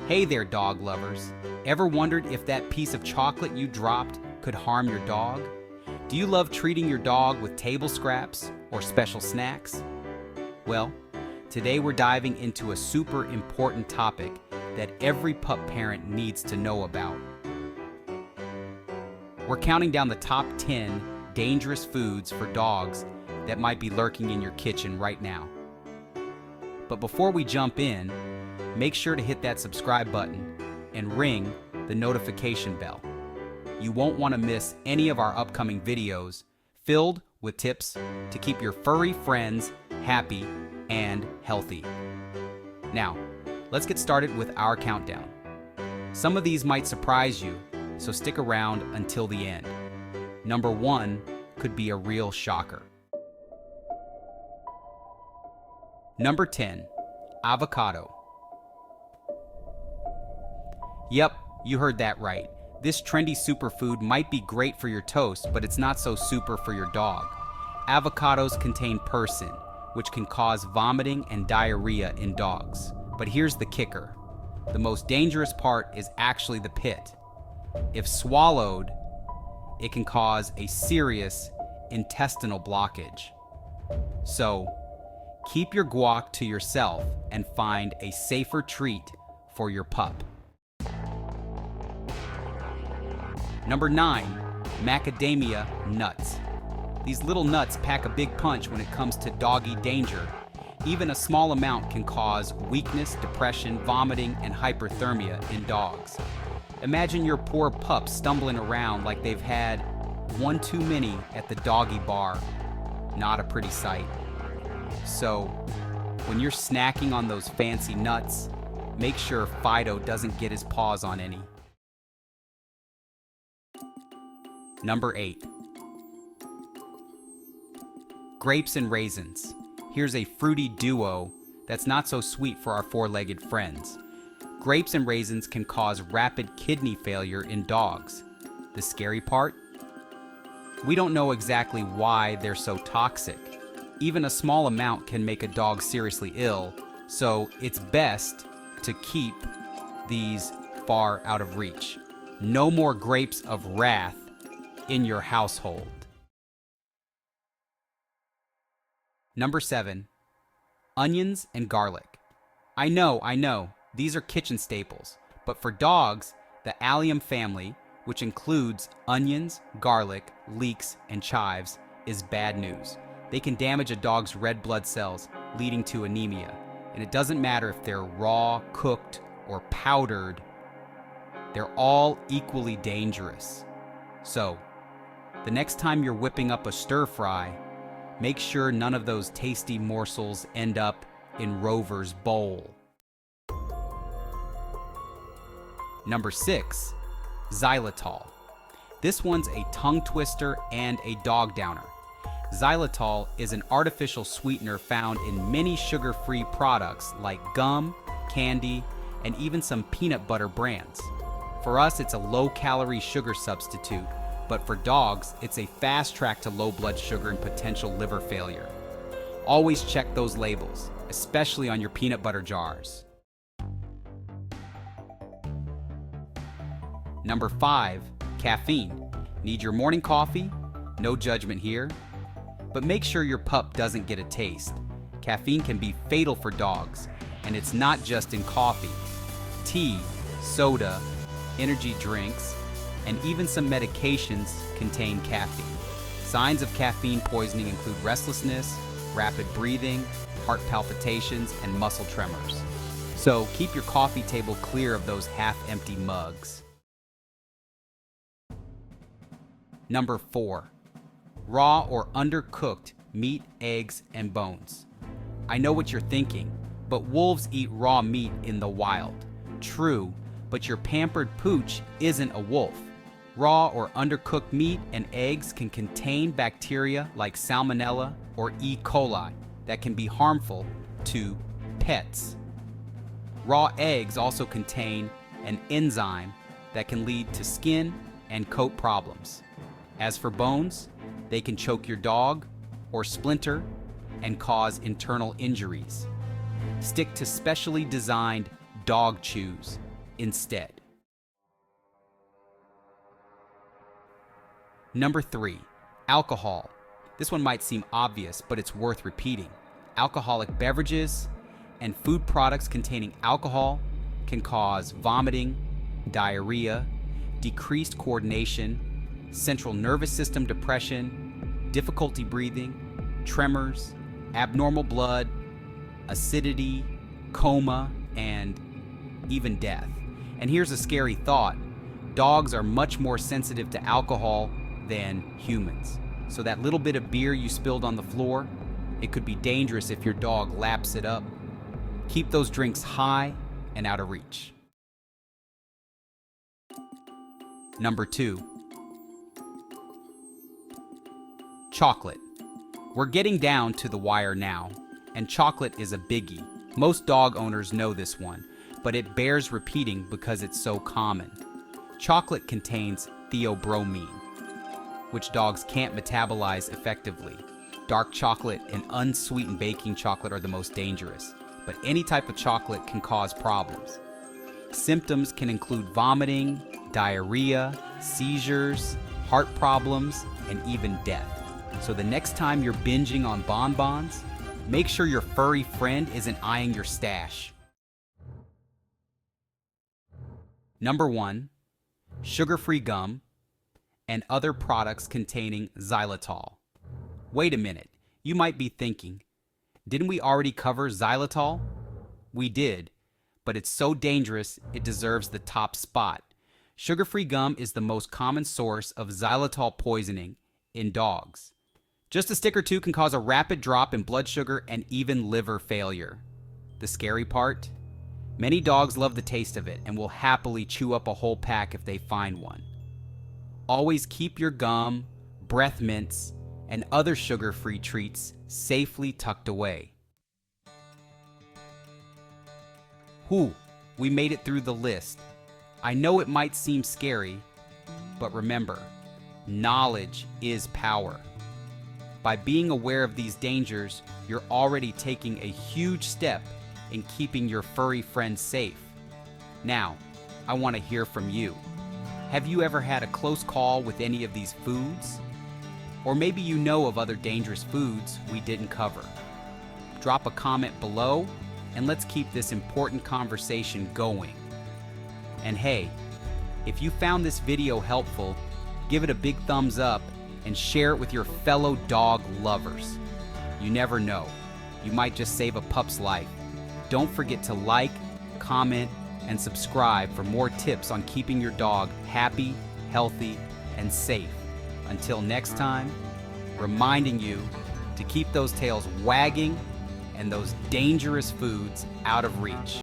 Hey there, dog lovers. Ever wondered if that piece of chocolate you dropped could harm your dog? Do you love treating your dog with table scraps or special snacks? Well, today we're diving into a super important topic that every pup parent needs to know about. We're counting down the top 10 dangerous foods for dogs that might be lurking in your kitchen right now. But before we jump in, make sure to hit that subscribe button and ring the notification bell. You won't want to miss any of our upcoming videos filled with tips to keep your furry friends happy and healthy. Now, let's get started with our countdown. Some of these might surprise you, so stick around until the end. Number 1 could be a real shocker. Number 10, avocado. Yep, you heard that right. This trendy superfood might be great for your toast, but it's not so super for your dog. Avocados contain persin, which can cause vomiting and diarrhea in dogs. But here's the kicker. The most dangerous part is actually the pit. If swallowed, it can cause a serious intestinal blockage. So, keep your guac to yourself and find a safer treat for your pup. Number 9, Macadamia Nuts. These little nuts pack a big punch when it comes to doggy danger. Even a small amount can cause weakness, depression, vomiting, and hyperthermia in dogs. Imagine your poor pup stumbling around like they've had one too many at the doggy bar. Not a pretty sight. So, when you're snacking on those fancy nuts, make sure Fido doesn't get his paws on any. Number 8, grapes and raisins. Here's a fruity duo that's not so sweet for our four-legged friends. Grapes and raisins can cause rapid kidney failure in dogs. The scary part? We don't know exactly why they're so toxic. Even a small amount can make a dog seriously ill, so it's best to keep these far out of reach. No more grapes of wrath in your household. Number 7, onions and garlic. I know, these are kitchen staples, but for dogs, the allium family, which includes onions, garlic, leeks, and chives, is bad news. They can damage a dog's red blood cells, leading to anemia. And it doesn't matter if they're raw, cooked, or powdered, they're all equally dangerous. So, the next time you're whipping up a stir fry, make sure none of those tasty morsels end up in Rover's bowl. Number 6, xylitol. This one's a tongue twister and a dog downer. Xylitol is an artificial sweetener found in many sugar-free products like gum, candy, and even some peanut butter brands. For us, it's a low-calorie sugar substitute, but for dogs, it's a fast track to low blood sugar and potential liver failure. Always check those labels, especially on your peanut butter jars. Number 5, caffeine. Need your morning coffee? No judgment here. But make sure your pup doesn't get a taste. Caffeine can be fatal for dogs, and it's not just in coffee. Tea, soda, energy drinks, and even some medications contain caffeine. Signs of caffeine poisoning include restlessness, rapid breathing, heart palpitations, and muscle tremors. So keep your coffee table clear of those half-empty mugs. Number 4, raw or undercooked meat, eggs, and bones. I know what you're thinking, but wolves eat raw meat in the wild. True, but your pampered pooch isn't a wolf. Raw or undercooked meat and eggs can contain bacteria like Salmonella or E. coli that can be harmful to pets. Raw eggs also contain an enzyme that can lead to skin and coat problems. As for bones, they can choke your dog or splinter and cause internal injuries. Stick to specially designed dog chews instead. Number 3, alcohol. This one might seem obvious, but it's worth repeating. Alcoholic beverages and food products containing alcohol can cause vomiting, diarrhea, decreased coordination, central nervous system depression, difficulty breathing, tremors, abnormal blood, acidity, coma, and even death. And here's a scary thought. Dogs are much more sensitive to alcohol than humans. So that little bit of beer you spilled on the floor, it could be dangerous if your dog laps it up. Keep those drinks high and out of reach. Number 2, chocolate. We're getting down to the wire now, and chocolate is a biggie. Most dog owners know this one, but it bears repeating because it's so common. Chocolate contains theobromine, which dogs can't metabolize effectively. Dark chocolate and unsweetened baking chocolate are the most dangerous, but any type of chocolate can cause problems. Symptoms can include vomiting, diarrhea, seizures, heart problems, and even death. So the next time you're binging on bonbons, make sure your furry friend isn't eyeing your stash. Number 1, sugar-free gum and other products containing xylitol. Wait a minute, you might be thinking, didn't we already cover xylitol? We did, but it's so dangerous it deserves the top spot. Sugar-free gum is the most common source of xylitol poisoning in dogs. Just a stick or two can cause a rapid drop in blood sugar and even liver failure. The scary part? Many dogs love the taste of it and will happily chew up a whole pack if they find one. Always keep your gum, breath mints, and other sugar-free treats safely tucked away. Whew, we made it through the list. I know it might seem scary, but remember, knowledge is power. By being aware of these dangers, you're already taking a huge step in keeping your furry friends safe. Now, I want to hear from you. Have you ever had a close call with any of these foods? Or maybe you know of other dangerous foods we didn't cover. Drop a comment below and let's keep this important conversation going. And hey, if you found this video helpful, give it a big thumbs up and share it with your fellow dog lovers. You never know, you might just save a pup's life. Don't forget to like, comment, and subscribe for more tips on keeping your dog happy, healthy, and safe. Until next time, reminding you to keep those tails wagging and those dangerous foods out of reach.